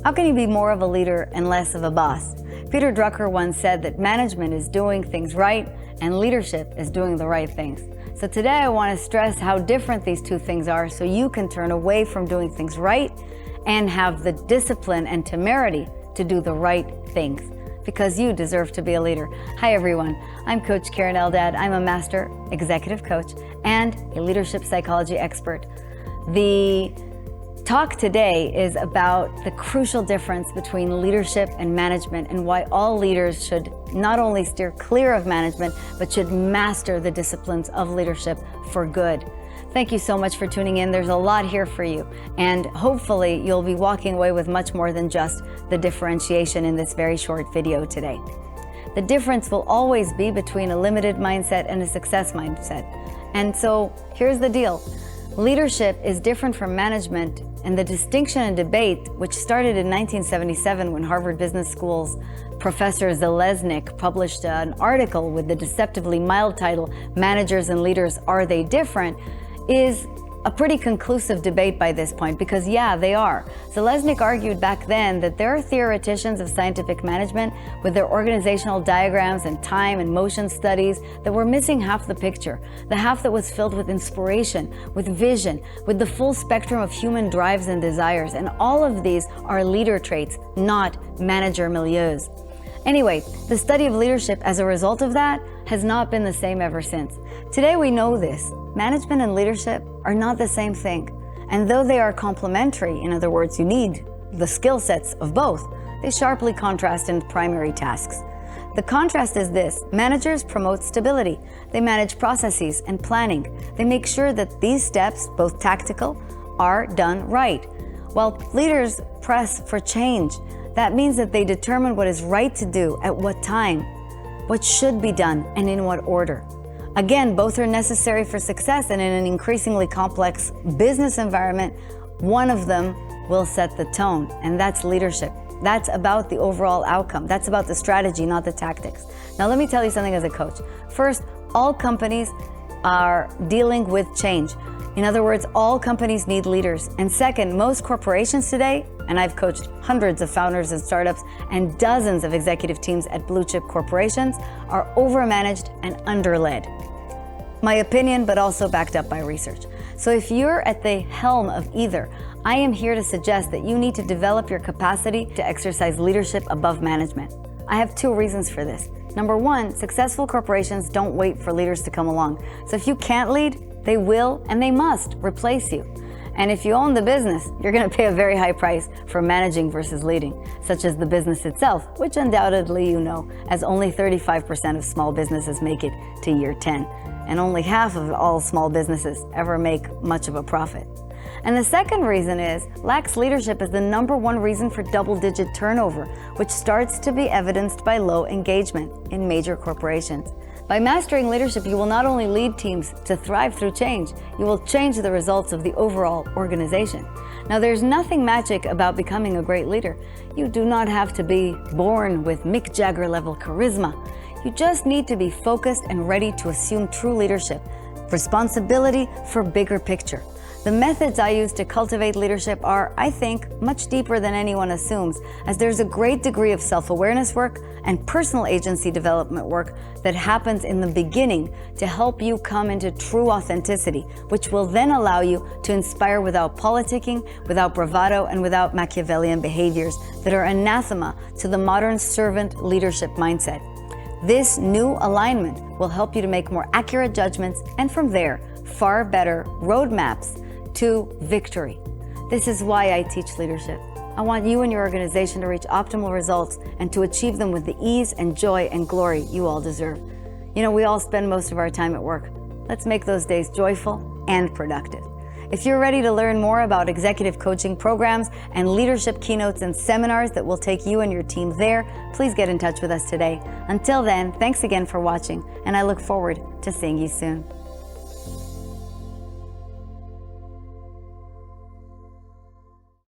How can you be more of a leader and less of a boss? Peter Drucker once said that management is doing things right and leadership is doing the right things. So today I want to stress how different these two things are so you can turn away from doing things right and have the discipline and temerity to do the right things, because you deserve to be a leader. Hi everyone, I'm Coach Karen Eldad. I'm a master executive coach and a leadership psychology expert. The talk today is about the crucial difference between leadership and management and why all leaders should not only steer clear of management, but should master the disciplines of leadership for good. Thank you so much for tuning in. There's a lot here for you, and hopefully you'll be walking away with much more than just the differentiation in this very short video today. The difference will always be between a limited mindset and a success mindset. And so here's the deal. Leadership is different from management, and the distinction and debate, which started in 1977 when Harvard Business School's Professor Zeleznik published an article with the deceptively mild title, Managers and Leaders, Are They Different?, is a pretty conclusive debate by this point, because yeah, they are. Zeleznik argued back then that there are theoreticians of scientific management with their organizational diagrams and time and motion studies that were missing half the picture, the half that was filled with inspiration, with vision, with the full spectrum of human drives and desires. And all of these are leader traits, not manager milieus. Anyway, the study of leadership as a result of that has not been the same ever since. Today we know this. Management and leadership are not the same thing. And though they are complementary, in other words, you need the skill sets of both, they sharply contrast in primary tasks. The contrast is this: managers promote stability. They manage processes and planning. They make sure that these steps, both tactical, are done right. While leaders press for change, that means that they determine what is right to do at what time, what should be done, and in what order. Again, both are necessary for success, and in an increasingly complex business environment, one of them will set the tone, and that's leadership. That's about the overall outcome. That's about the strategy, not the tactics. Now, let me tell you something as a coach. First, all companies are dealing with change. In other words, all companies need leaders. And second, most corporations today, and I've coached hundreds of founders and startups and dozens of executive teams at blue chip corporations, are overmanaged and underled. My opinion, but also backed up by research. So if you're at the helm of either, I am here to suggest that you need to develop your capacity to exercise leadership above management. I have two reasons for this. Number one, successful corporations don't wait for leaders to come along. So if you can't lead, they will and they must replace you. And if you own the business, you're going to pay a very high price for managing versus leading, such as the business itself, which undoubtedly you know, as only 35% of small businesses make it to year 10, and only half of all small businesses ever make much of a profit. And the second reason is, lax leadership is the number one reason for double-digit turnover, which starts to be evidenced by low engagement in major corporations. By mastering leadership, you will not only lead teams to thrive through change, you will change the results of the overall organization. Now, there's nothing magic about becoming a great leader. You do not have to be born with Mick Jagger level charisma. You just need to be focused and ready to assume true leadership, responsibility for bigger picture. The methods I use to cultivate leadership are, I think, much deeper than anyone assumes, as there's a great degree of self-awareness work and personal agency development work that happens in the beginning to help you come into true authenticity, which will then allow you to inspire without politicking, without bravado, and without Machiavellian behaviors that are anathema to the modern servant leadership mindset. This new alignment will help you to make more accurate judgments, and from there, far better roadmaps to victory. This is why I teach leadership. I want you and your organization to reach optimal results and to achieve them with the ease and joy and glory you all deserve. You know, we all spend most of our time at work. Let's make those days joyful and productive. If you're ready to learn more about executive coaching programs and leadership keynotes and seminars that will take you and your team there, please get in touch with us today. Until then, thanks again for watching, and I look forward to seeing you soon.